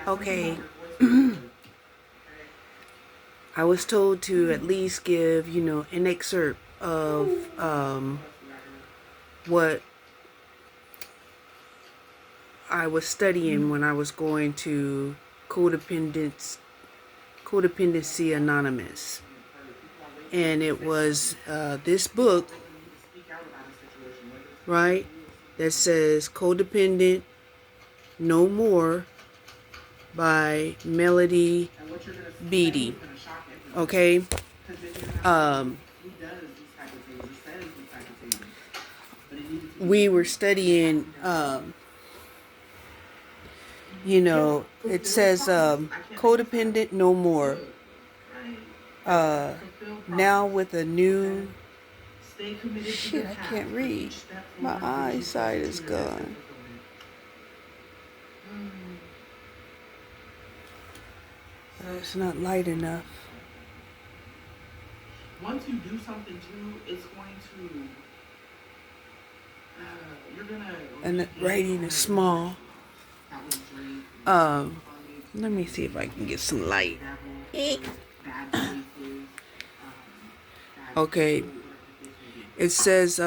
Okay. I was told to at least give, an excerpt of what I was studying when I was going to Codependency Anonymous. And it was this book, right, that says Codependent No More by Melody Beattie. Okay. Um, we were studying, it says Codependent No More. Now with a new... Shit, I can't read. My eyesight is gone. It's not light enough. Once you do something too, it's going to... you're gonna... And the writing is small. Let me see if I can get some light. Okay. It says,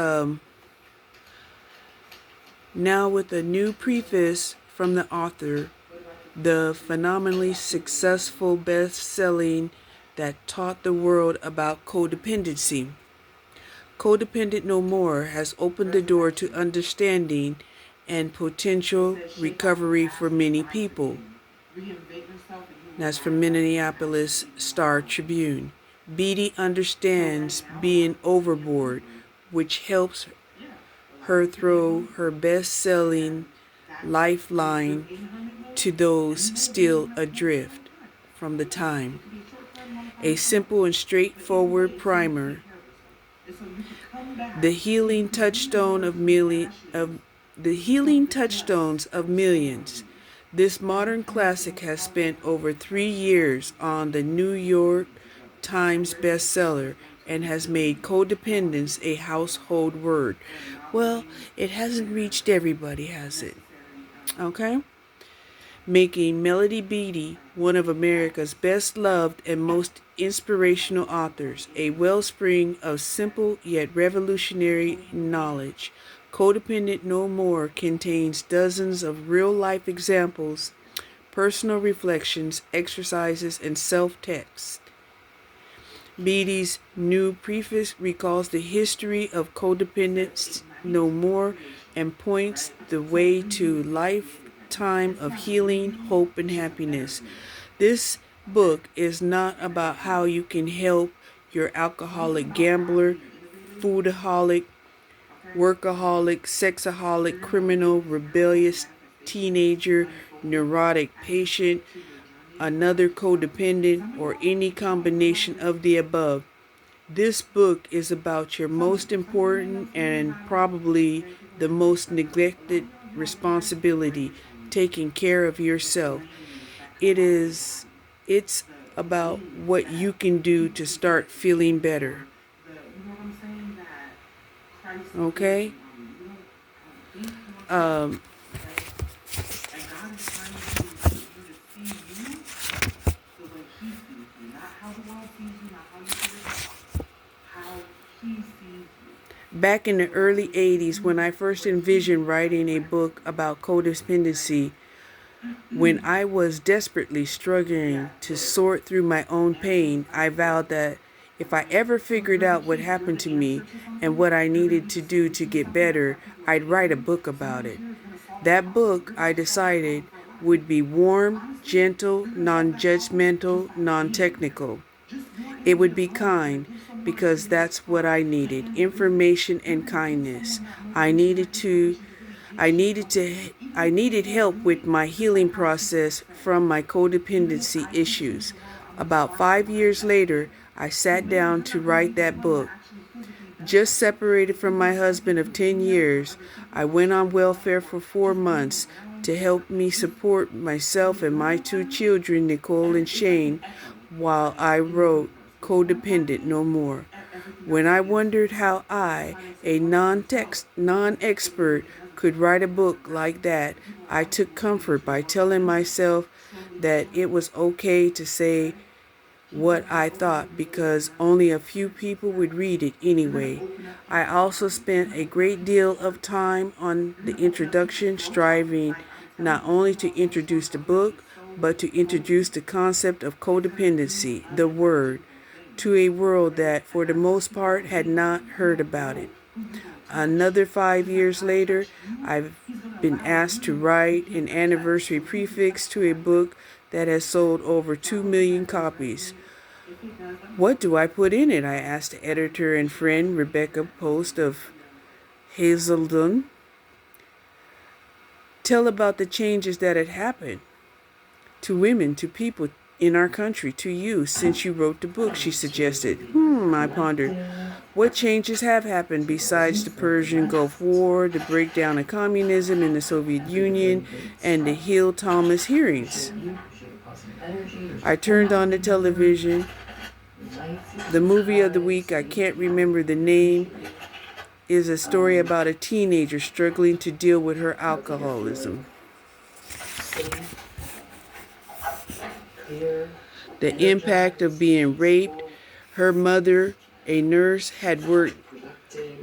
now with a new preface from the author, the phenomenally successful best-selling that taught the world about codependency. Codependent No More has opened the door to understanding and potential recovery for many people. That's from Minneapolis Star Tribune. Beattie understands being overboard, which helps her throw her best-selling lifeline to those still adrift from the time. A simple and straightforward primer. The healing touchstones of millions. This modern classic has spent over 3 years on the New York Times bestseller and has made codependence a household word. Well, it hasn't reached everybody, has it? Okay? Making Melody Beattie one of America's best loved and most inspirational authors, a wellspring of simple yet revolutionary knowledge. Codependent No More contains dozens of real-life examples, personal reflections, exercises, and self-text. Beattie's new preface recalls the history of Codependent No More and points the way to lifetime of healing, hope, and happiness. This book is not about how you can help your alcoholic gambler, foodaholic, workaholic, sexaholic, criminal, rebellious teenager, neurotic patient, another codependent, or any combination of the above. This book is about your most important and probably the most neglected responsibility, taking care of yourself. It's about what you can do to start feeling better. Okay? Back in the early 80s, when I first envisioned writing a book about codependency, when I was desperately struggling to sort through my own pain, I vowed that if I ever figured out what happened to me and what I needed to do to get better, I'd write a book about it. That book, I decided, would be warm, gentle, non-judgmental, non-technical. It would be kind, because that's what I needed, information and kindness. I needed help with my healing process from my codependency issues. About 5 years later, I sat down to write that book. Just separated from my husband of 10 years, I went on welfare for 4 months to help me support myself and my 2 children, Nicole and Shane, while I wrote Codependent No More. When I wondered how I, a non-expert, could write a book like that, I took comfort by telling myself that it was okay to say what I thought because only a few people would read it anyway. I also spent a great deal of time on the introduction, striving not only to introduce the book, but to introduce the concept of codependency, the word, to a world that, for the most part, had not heard about it. Another 5 years later, I've been asked to write an anniversary prefix to a book that has sold over 2 million copies. What do I put in it? I asked the editor and friend Rebecca Post of Hazelden. Tell about the changes that had happened to women, to people in our country, to you, since you wrote the book, she suggested. I pondered. What changes have happened besides the Persian Gulf War, the breakdown of communism in the Soviet Union, and the Hill Thomas hearings? I turned on the television. The movie of the week, I can't remember the name, is a story about a teenager struggling to deal with her alcoholism. The impact of being raped. Her mother, a nurse, had worked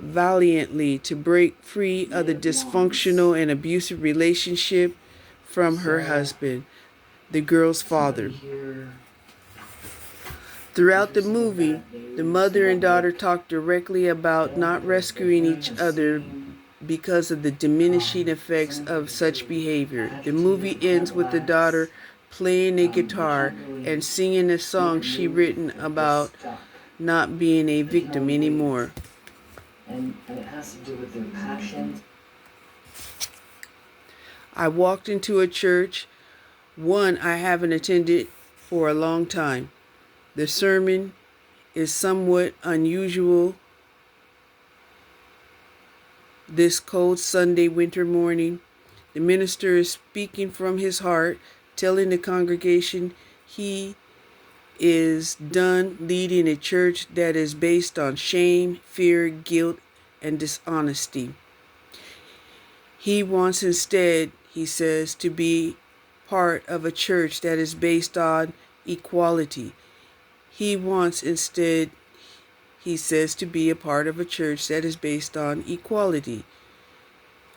valiantly to break free of the dysfunctional and abusive relationship from her husband, the girl's father. Throughout the movie, the mother and daughter talk directly about not rescuing each other because of the diminishing effects of such behavior. The movie ends with the daughter playing a guitar and singing a song she written about not being a victim anymore. And it has to do with their passions. I walked into a church, one I haven't attended for a long time. The sermon is somewhat unusual this cold Sunday winter morning. The minister is speaking from his heart, telling the congregation he is done leading a church that is based on shame, fear, guilt, and dishonesty. He wants instead, he says, to be part of a church that is based on equality. He wants instead, he says, to be a part of a church that is based on equality,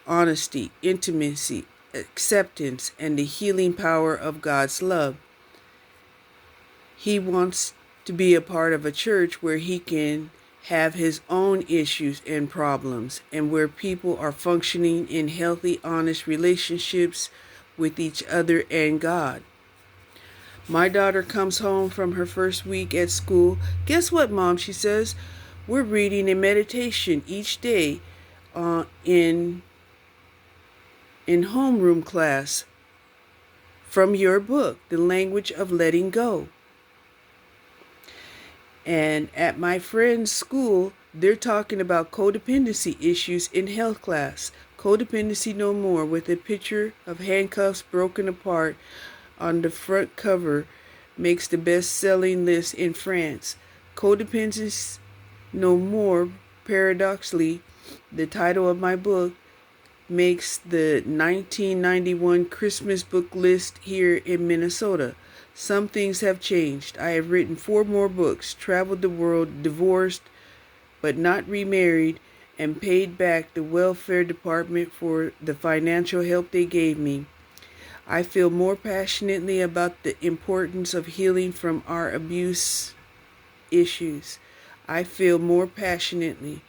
honesty, intimacy, acceptance, and the healing power of God's love. He wants to be a part of a church where he can have his own issues and problems, and where people are functioning in healthy, honest relationships with each other and God. My daughter comes home from her first week at school. Guess what, Mom? She says, we're reading a meditation each day in homeroom class from your book, The Language of Letting Go. And at my friend's school, they're talking about codependency issues in health class. Codependency No More, with a picture of handcuffs broken apart on the front cover, makes the best-selling list in France. Codependence No More, paradoxically, the title of my book, makes the 1991 Christmas book list here in Minnesota. Some things have changed. I have written 4 more books, traveled the world, divorced but not remarried, and paid back the welfare department for the financial help they gave me. I feel more passionately about the importance of healing from our abuse issues. I feel more passionately.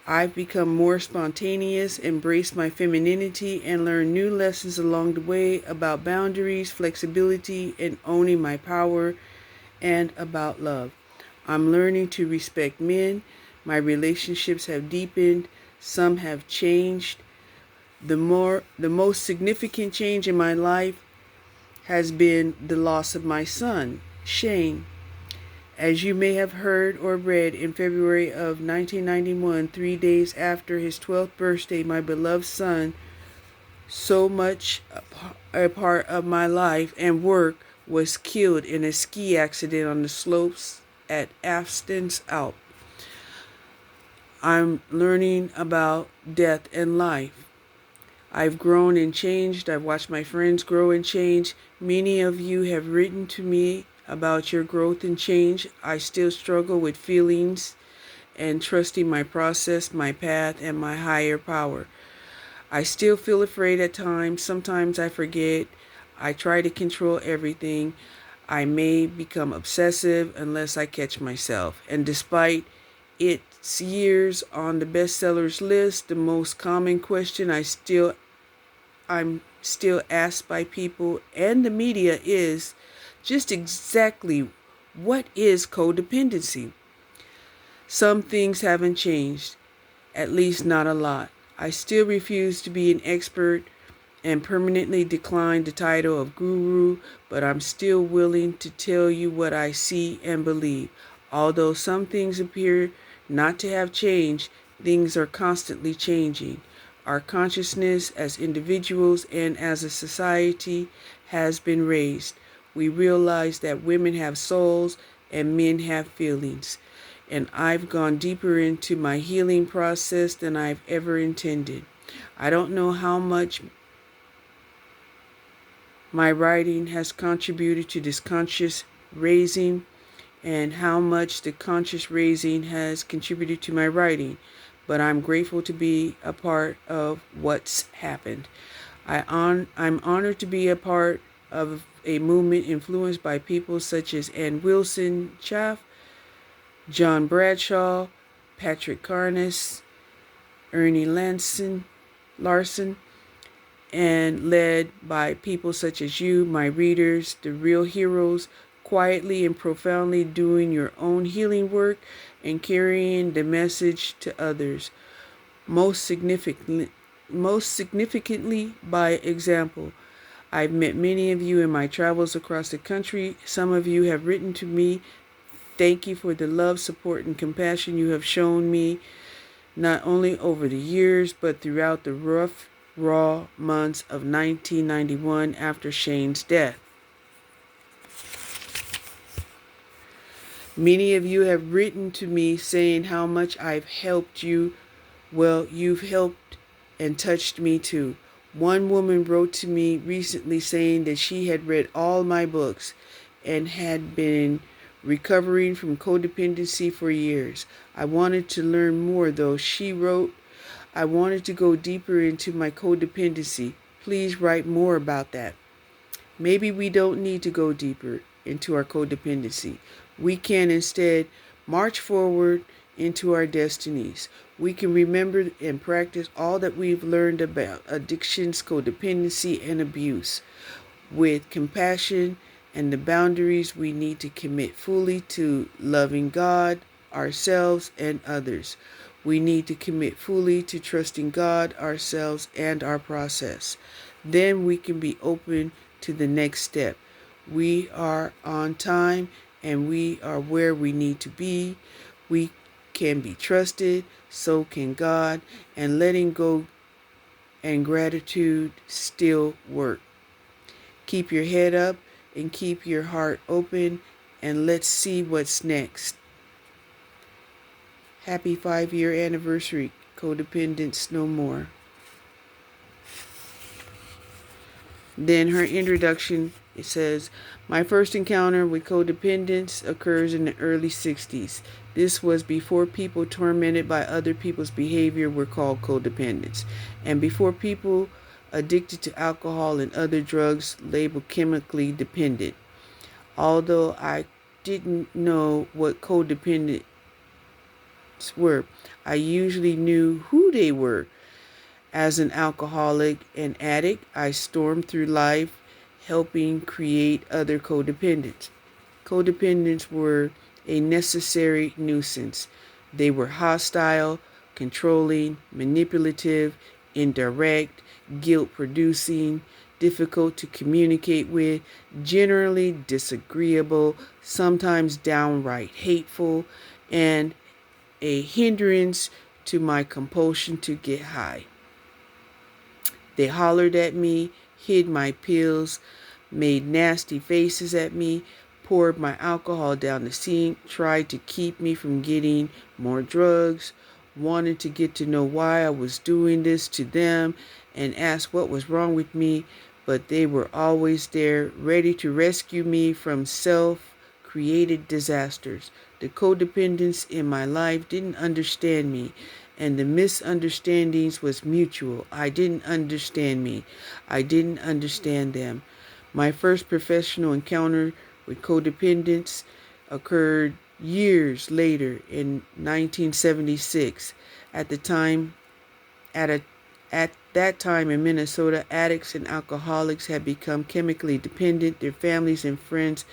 I've become more spontaneous, embraced my femininity, and learned new lessons along the way about boundaries, flexibility, and owning my power, and about love. I'm learning to respect men. My relationships have deepened. Some have changed. The most significant change in my life has been the loss of my son, Shane. As you may have heard or read, in February of 1991, 3 days after his 12th birthday, my beloved son, so much a part of my life and work, was killed in a ski accident on the slopes at Afstens Alp. I'm learning about death and life. I've grown and changed. I've watched my friends grow and change. Many of you have written to me about your growth and change. I still struggle with feelings and trusting my process, my path, and my higher power. I still feel afraid at times. Sometimes I forget. I try to control everything. I may become obsessive unless I catch myself. And despite its years on the bestsellers list, the most common question I'm still asked by people and the media is just exactly what is codependency? Some things haven't changed, at least not a lot. I still refuse to be an expert and permanently decline the title of guru, but I'm still willing to tell you what I see and believe. Although some things appear not to have changed, things are constantly changing. Our consciousness as individuals and as a society has been raised. We realize that women have souls and men have feelings. And I've gone deeper into my healing process than I've ever intended. I don't know how much my writing has contributed to this conscious raising and how much the conscious raising has contributed to my writing, but I'm grateful to be a part of what's happened. I'm honored to be a part of a movement influenced by people such as Ann Wilson Chaff, John Bradshaw, Patrick Carnes, Ernie Larson, and led by people such as you, my readers, the real heroes, quietly and profoundly doing your own healing work and carrying the message to others. Most significantly by example. I've met many of you in my travels across the country. Some of you have written to me. Thank you for the love, support, and compassion you have shown me, not only over the years, but throughout the rough, raw months of 1991 after Shane's death. Many of you have written to me saying how much I've helped you. Well, you've helped and touched me too. One woman wrote to me recently saying that she had read all my books and had been recovering from codependency for years. I wanted to learn more though. She wrote, I wanted to go deeper into my codependency. Please write more about that. Maybe we don't need to go deeper into our codependency. We can instead march forward into our destinies. We can remember and practice all that we've learned about addictions, codependency, and abuse with compassion and the boundaries we need to commit fully to loving God, ourselves, and others. We need to commit fully to trusting God, ourselves, and our process. Then we can be open to the next step. We are on time and we are where we need to be. We can be trusted, so can God, and letting go and gratitude still work. Keep your head up and keep your heart open, and let's see what's next. Happy 5-year anniversary, Codependent No More. Then her introduction, it says, my first encounter with codependence occurs in the early 60s. This was before people tormented by other people's behavior were called codependents, and before people addicted to alcohol and other drugs labeled chemically dependent. Although I didn't know what codependents were, I usually knew who they were. As an alcoholic and addict, I stormed through life helping create other codependents. Codependents were a necessary nuisance. They were hostile, controlling, manipulative, indirect, guilt-producing, difficult to communicate with, generally disagreeable, sometimes downright hateful, and a hindrance to my compulsion to get high. They hollered at me, hid my pills, made nasty faces at me, poured my alcohol down the sink, tried to keep me from getting more drugs. wanted to get to know why I was doing this to them and ask what was wrong with me, but they were always there, ready to rescue me from self-created disasters. The codependents in my life didn't understand me, and the misunderstandings was mutual. I didn't understand me. I didn't understand them. My first professional encounter with codependents occurred years later in 1976. At the time, at that time in Minnesota, addicts and alcoholics had become chemically dependent. Their families and friends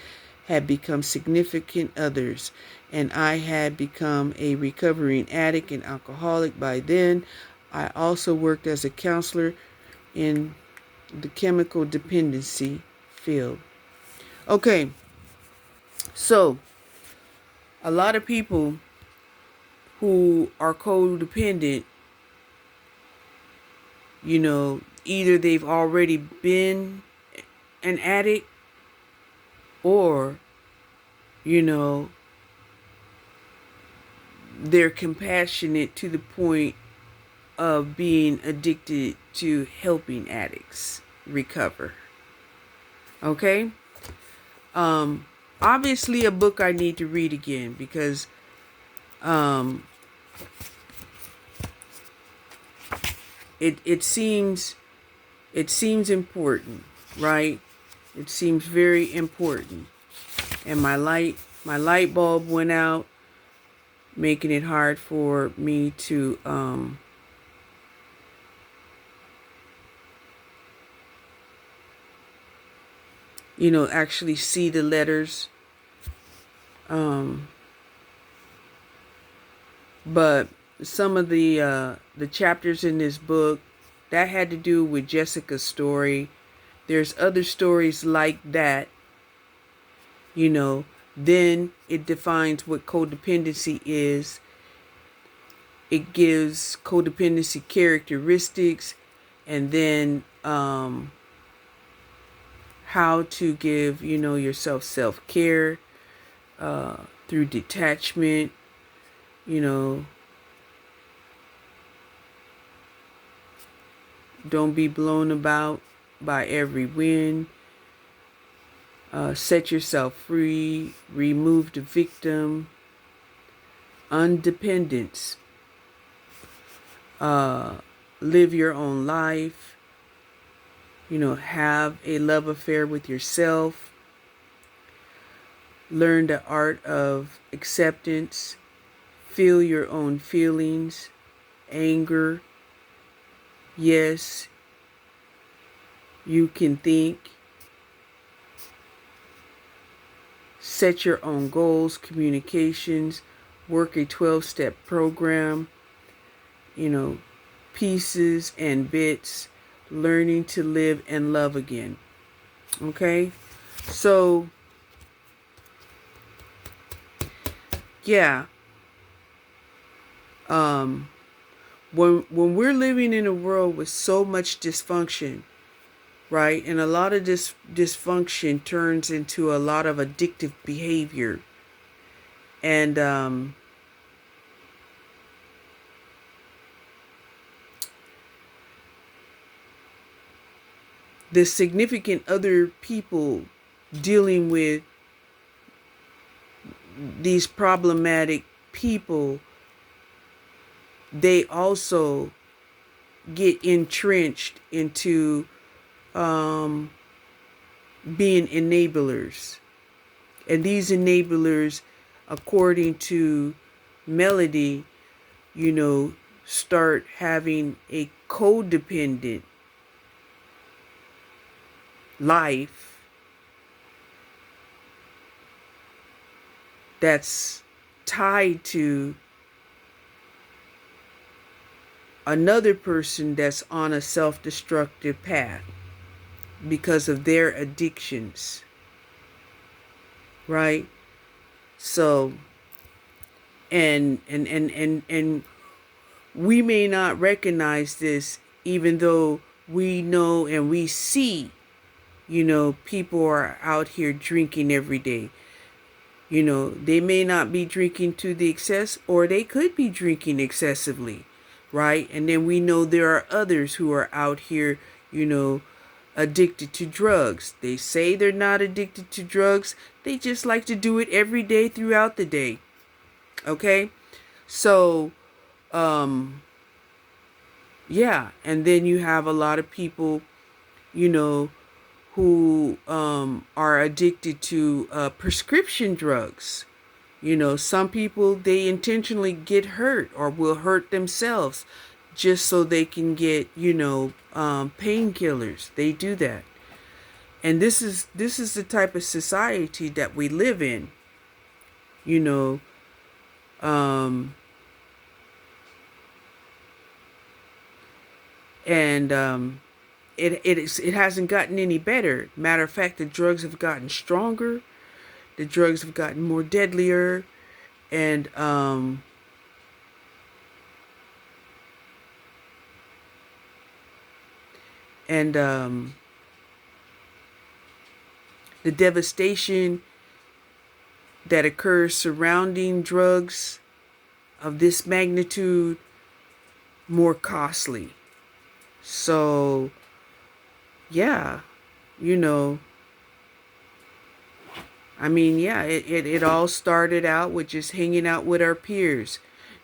had become significant others, and I had become a recovering addict and alcoholic by then. I also worked as a counselor in the chemical dependency field. Okay, so a lot of people who are codependent, either they've already been an addict or, you know, they're compassionate to the point of being addicted to helping addicts recover. Okay? Obviously a book I need to read again because it seems important, right? It seems very important. And my light bulb went out, making it hard for me to actually see the letters. But some of the chapters in this book that had to do with Jessica's story. There's other stories like that. Then it defines what codependency is. It gives codependency characteristics, and then how to give yourself self-care through detachment. Don't be blown about by every wind. Set yourself free. Remove the victim. Undependence. Live your own life. Have a love affair with yourself. Learn the art of acceptance. Feel your own feelings. Anger. Yes, you can think. Set your own goals, communications, work a 12-step program, pieces and bits, learning to live and love again. Okay? So, yeah. When we're living in a world with so much dysfunction, right? And a lot of this dysfunction turns into a lot of addictive behavior. And the significant other people dealing with these problematic people, they also get entrenched into being enablers. And these enablers, according to Melody, start having a codependent life that's tied to another person that's on a self-destructive path because of their addictions, right? So, and we may not recognize this, even though we know and we see, people are out here drinking every day. You know, they may not be drinking to the excess, or they could be drinking excessively, right? And then we know there are others who are out here, you know, addicted to drugs. They say they're not addicted to drugs. They just like to do it every day throughout the day. Okay? So, yeah. And then you have a lot of people, you know, who are addicted to prescription drugs. You know, some people, they intentionally get hurt or will hurt themselves just so they can get, you know, painkillers. They do that. And this is the type of society that we live in. You know, and it hasn't gotten any better. Matter of fact, the drugs have gotten stronger. The drugs have gotten more deadlier, and and the devastation that occurs surrounding drugs of this magnitude more costly. So, yeah, you know, I mean, yeah, it all started out with just hanging out with our peers.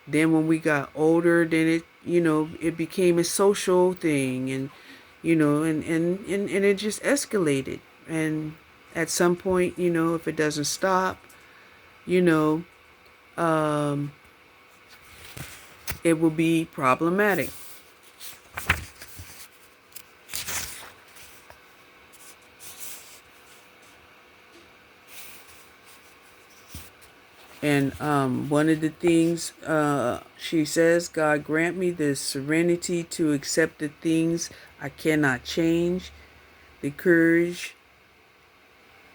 Then when we got older, then it, you know, it became a social thing, and, you know, and it just escalated. And at some point, you know, if it doesn't stop, you know, it will be problematic. And one of the things she says, God grant me the serenity to accept the things I cannot change, the courage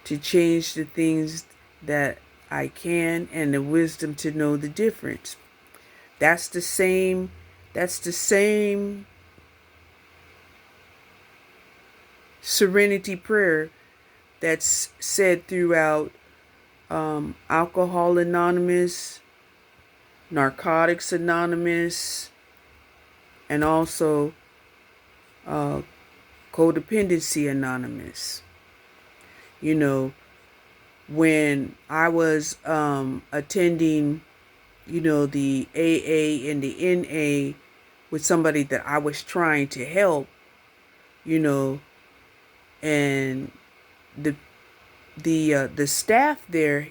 to change the things that I can, and the wisdom to know the difference. That's the same serenity prayer that's said throughout Alcohol Anonymous, Narcotics Anonymous, and also Codependency Anonymous. You know, when I was attending, you know, the AA and the NA with somebody that I was trying to help, you know, and the staff there,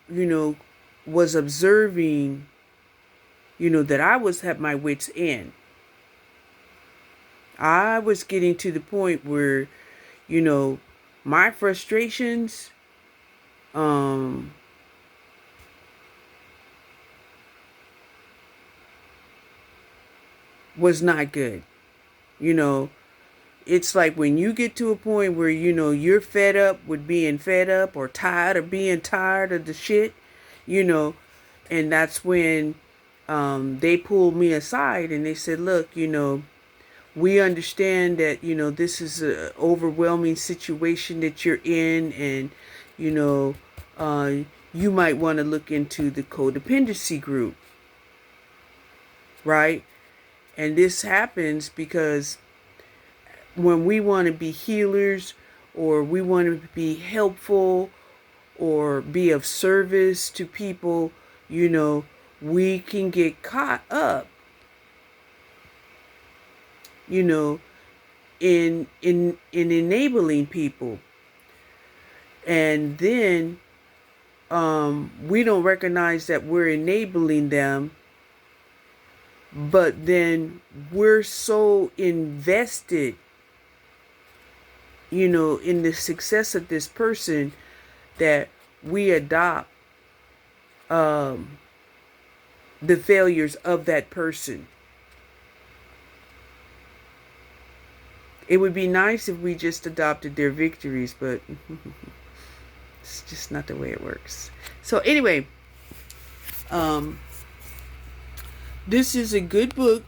you know, was observing, you know, that I was at my wit's end. I was getting to the point where, you know, my frustrations was not good. You know, it's like when you get to a point where, you know, you're fed up with being fed up, or tired of being tired of the shit, you know, and that's when they pulled me aside and they said, look, you know, we understand that, you know, this is an overwhelming situation that you're in, and, you know, you might want to look into the codependency group, right? And this happens because when we want to be healers, or we want to be helpful, or be of service to people, you know, we can get caught up, you know, in enabling people. And then we don't recognize that we're enabling them, but then we're so invested, you know, in the success of this person, that we adopt the failures of that person. It would be nice if we just adopted their victories, but it's just not the way it works. So anyway, this is a good book,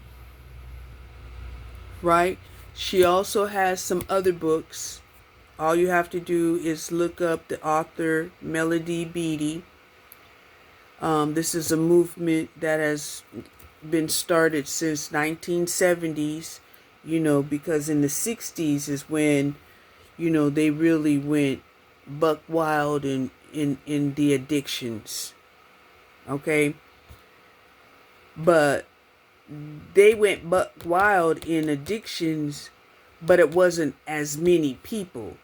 right? She also has some other books. All you have to do is look up the author, Melody Beattie, This is a movement that has been started since 1970s, because in the 60s is when, they really went buck wild in the addictions. Okay? But they went buck wild in addictions, but it wasn't as many people,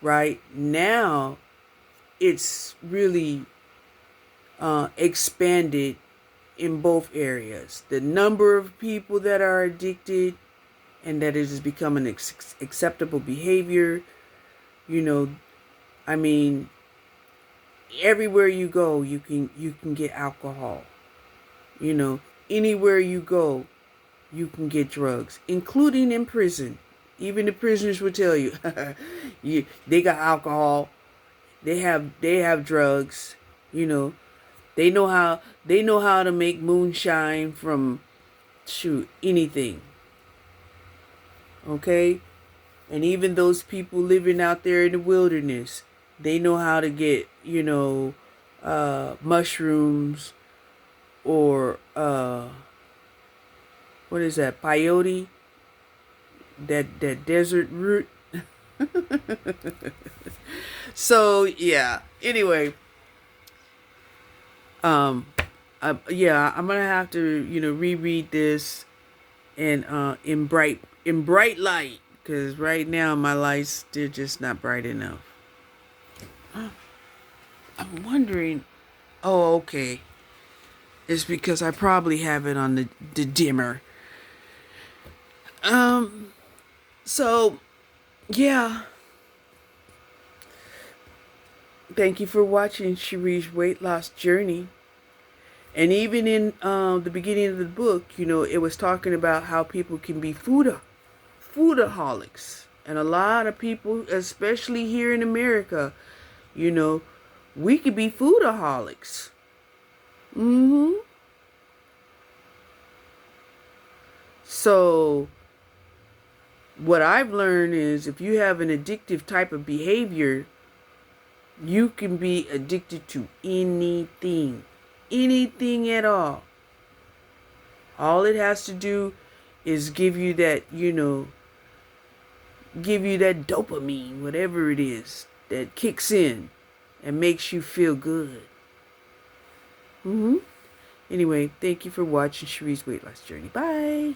right? Now it's really expanded in both areas. The number of people that are addicted and that it has become an acceptable behavior. You know, I mean, everywhere you go, you can get alcohol. Anywhere you go, you can get drugs, including in prison. Even the prisoners will tell you, they got alcohol, they have drugs. You know, they know how to make moonshine from anything. Okay? And even those people living out there in the wilderness, they know how to get, mushrooms or what is that? Peyote, that desert root. So yeah. Anyway, um, I'm gonna have to reread this and in bright light, because right now my lights, they're just not bright enough. I'm wondering. Oh, okay. It's because I probably have it on the dimmer. Um. So yeah. Thank you for watching Cherie's weight loss journey. And even in the beginning of the book, it was talking about how people can be foodaholics. And a lot of people, especially here in America, we could be foodaholics. So what I've learned is if you have an addictive type of behavior, you can be addicted to anything. Anything at all. All it has to do is give you that, give you that dopamine, whatever it is, that kicks in and makes you feel good. Anyway, thank you for watching Cherie's Weight Loss Journey. Bye.